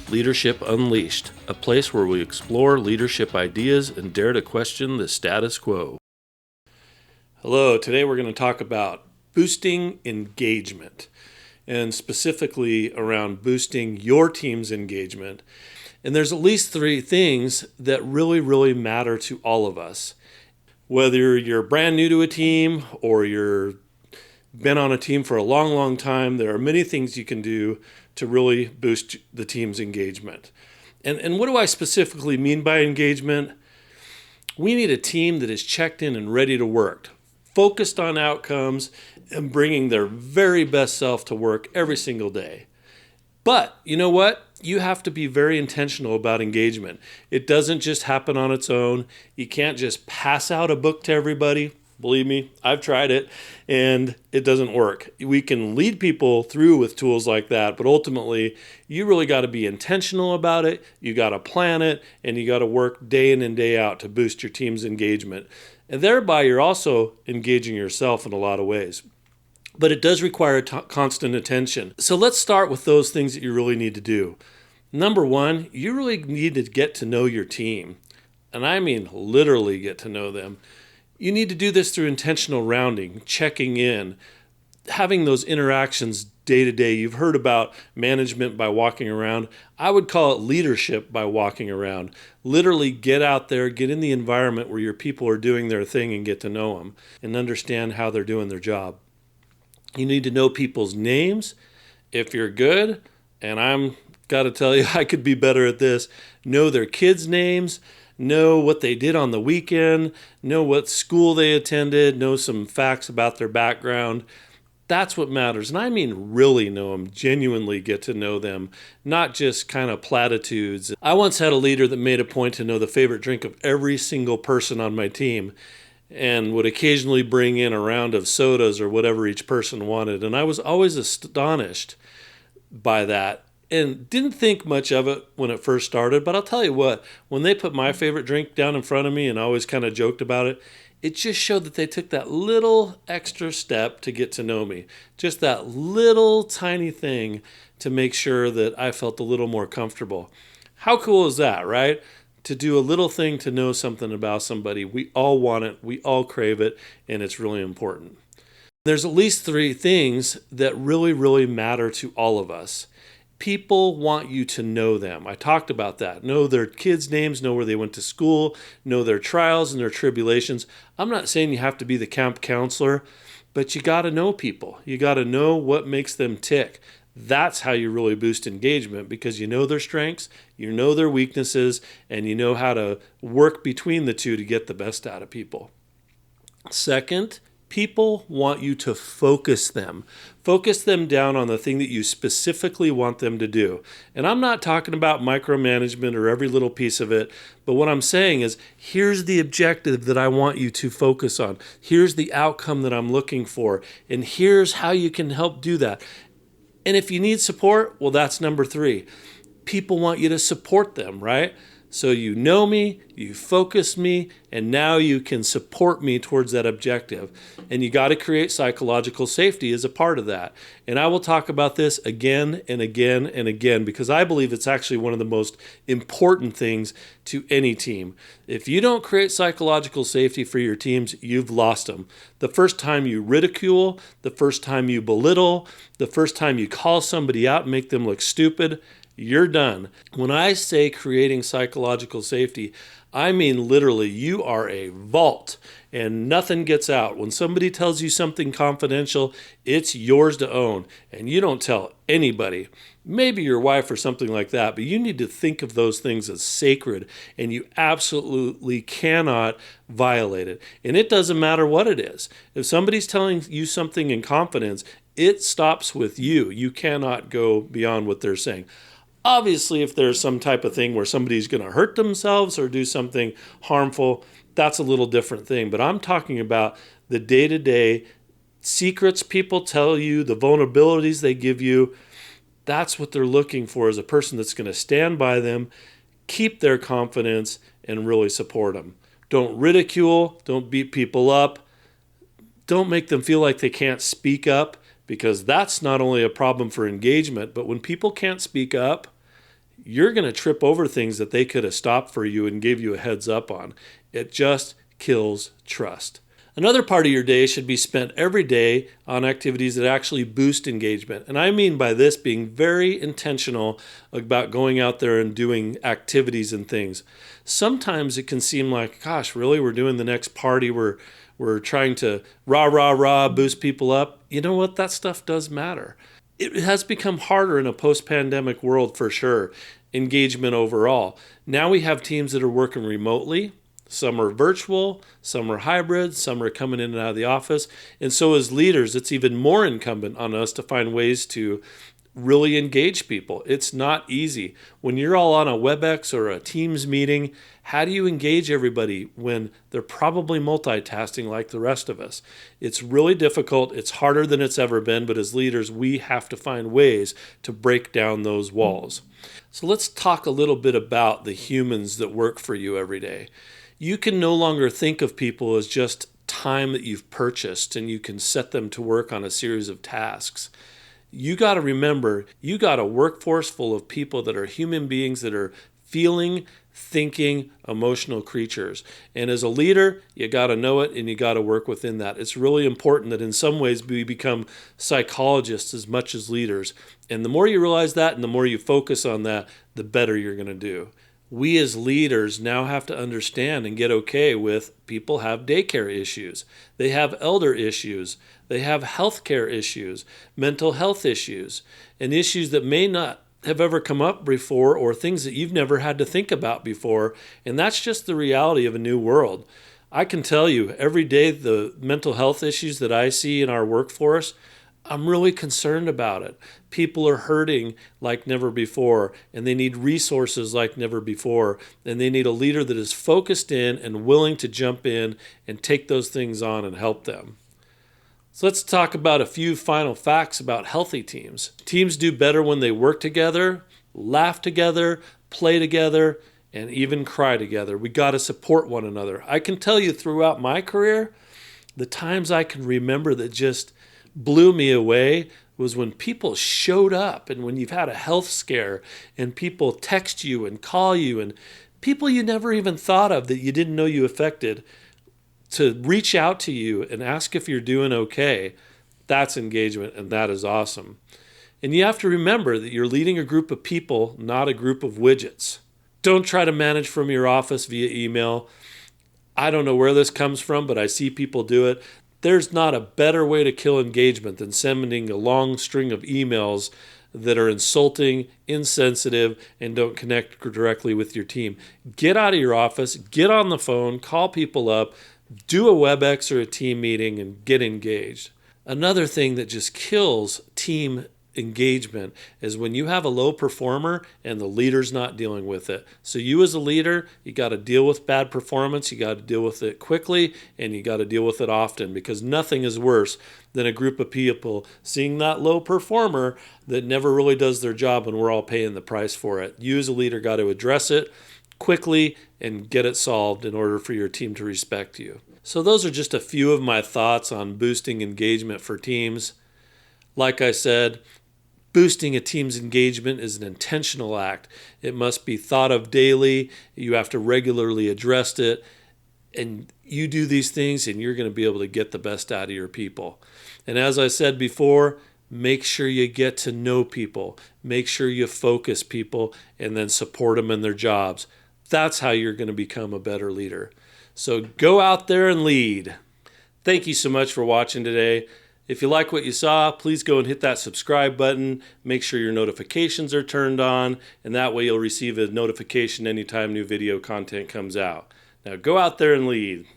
Leadership Unleashed, a place where we explore leadership ideas and dare to question the status quo. Hello, today we're going to talk about boosting engagement, and specifically around boosting your team's engagement. And there's at least three things that really matter to all of us. Whether you're brand new to a team or you're been on a team for a long time, there are many things you can do to really boost the team's engagement. And what do I specifically mean by engagement? We need a team that is checked in and ready to work, focused on outcomes, and bringing their very best self to work every single day. But you know what? You have to be very intentional about engagement. It doesn't just happen on its own. You can't just pass out a book to everybody. Believe me, I've tried it, and it doesn't work. We can lead people through with tools like that, but ultimately, you really got to be intentional about it. You got to plan it, and you got to work day in and day out to boost your team's engagement. And thereby, you're also engaging yourself in a lot of ways. But it does require constant attention. So let's start with those things that you really need to do. Number one, you really need to get to know your team. And I mean literally get to know them. You need to do this through intentional rounding, checking in, having those interactions day to day. You've heard about management by walking around. I would call it leadership by walking around. Literally get out there, get in the environment where your people are doing their thing and get to know them and understand how they're doing their job. You need to know people's names. If you're good, and I'm got to tell you, I could be better at this, know their kids' names, know what they did on the weekend, know what school they attended, know some facts about their background. That's what matters. And I mean really know them, genuinely get to know them, not just kind of platitudes. I once had a leader that made a point to know the favorite drink of every single person on my team and would occasionally bring in a round of sodas or whatever each person wanted. And I was always astonished by that. And didn't think much of it when it first started, but I'll tell you what, when they put my favorite drink down in front of me and I always kind of joked about it, it just showed that they took that little extra step to get to know me. Just that little tiny thing to make sure that I felt a little more comfortable. How cool is that, right? To do a little thing to know something about somebody. We all want it, we all crave it, and it's really important. There's at least three things that really matter to all of us. People want you to know them. I talked about that. Know their kids' names, know where they went to school, know their trials and their tribulations. I'm not saying you have to be the camp counselor, but you got to know people. You got to know what makes them tick. That's how you really boost engagement, because you know their strengths, you know their weaknesses, and you know how to work between the two to get the best out of people. Second, people want you to focus them. Focus them down on the thing that you specifically want them to do. And I'm not talking about micromanagement or every little piece of it, but what I'm saying is, here's the objective that I want you to focus on. Here's the outcome that I'm looking for, and here's how you can help do that. And if you need support, well, that's number three. People want you to support them, right? So you know me, you focus me, and now you can support me towards that objective. And you got to create psychological safety as a part of that. And I will talk about this again and again, because I believe it's actually one of the most important things to any team. If you don't create psychological safety for your teams, you've lost them. The first time you ridicule, the first time you belittle, the first time you call somebody out and make them look stupid, you're done. When I say creating psychological safety, I mean literally you are a vault and nothing gets out. When somebody tells you something confidential, it's yours to own, and you don't tell anybody. Maybe your wife or something like that, but you need to think of those things as sacred, and you absolutely cannot violate it. And it doesn't matter what it is. If somebody's telling you something in confidence, it stops with you. You cannot go beyond what they're saying. Obviously, if there's some type of thing where somebody's going to hurt themselves or do something harmful, that's a little different thing. But I'm talking about the day-to-day secrets people tell you, the vulnerabilities they give you. That's what they're looking for, is a person that's going to stand by them, keep their confidence, and really support them. Don't ridicule. Don't beat people up. Don't make them feel like they can't speak up, because that's not only a problem for engagement, but when people can't speak up, you're going to trip over things that they could have stopped for you and gave you a heads up on. It just kills trust. Another part of your day should be spent every day on activities that actually boost engagement. And I mean by this being very intentional about going out there and doing activities and things. Sometimes it can seem like, gosh, really, we're doing the next party, we're trying to rah, boost people up. You know what? That stuff does matter. It has become harder in a post-pandemic world for sure, engagement overall. Now we have teams that are working remotely. Some are virtual, some are hybrid, some are coming in and out of the office. And so as leaders, it's even more incumbent on us to find ways to really engage people. It's not easy. When you're all on a WebEx or a Teams meeting, how do you engage everybody when they're probably multitasking like the rest of us? It's really difficult. It's harder than it's ever been, but as leaders, we have to find ways to break down those walls. So let's talk a little bit about the humans that work for you every day. You can no longer think of people as just time that you've purchased and you can set them to work on a series of tasks. You got to remember, you got a workforce full of people that are human beings that are feeling, thinking, emotional creatures. And as a leader, you got to know it and you got to work within that. It's really important that in some ways we become psychologists as much as leaders. And the more you realize that and the more you focus on that, the better you're going to do. We as leaders now have to understand and get okay with people have daycare issues. They have elder issues. They have healthcare issues, mental health issues, and issues that may not have ever come up before or things that you've never had to think about before. And that's just the reality of a new world. I can tell you every day the mental health issues that I see in our workforce, I'm really concerned about it. People are hurting like never before, and they need resources like never before, and they need a leader that is focused in and willing to jump in and take those things on and help them. So let's talk about a few final facts about healthy teams. Teams do better when they work together, laugh together, play together, and even cry together. We got to support one another. I can tell you throughout my career, the times I can remember that just blew me away was when people showed up and when you've had a health scare and people text you and call you and people you never even thought of that you didn't know you affected to reach out to you and ask if you're doing okay. That's engagement, and that is awesome. And you have to remember that you're leading a group of people, not a group of widgets. Don't try to manage from your office via email. I don't know where this comes from, but I see people do it. There's not a better way to kill engagement than sending a long string of emails that are insulting, insensitive, and don't connect directly with your team. Get out of your office, get on the phone, call people up, do a WebEx or a team meeting, and get engaged. Another thing that just kills team engagement is when you have a low performer and the leader's not dealing with it. So you as a leader, you got to deal with bad performance, you got to deal with it quickly, and you got to deal with it often, because nothing is worse than a group of people seeing that low performer that never really does their job and we're all paying the price for it. You as a leader got to address it quickly and get it solved in order for your team to respect you. So those are just a few of my thoughts on boosting engagement for teams. Like I said, boosting a team's engagement is an intentional act. It must be thought of daily. You have to regularly address it. And you do these things and you're going to be able to get the best out of your people. And as I said before, make sure you get to know people. Make sure you focus people and then support them in their jobs. That's how you're going to become a better leader. So go out there and lead. Thank you so much for watching today. If you like what you saw, please go and hit that subscribe button. Make sure your notifications are turned on, and that way you'll receive a notification anytime new video content comes out. Now go out there and lead.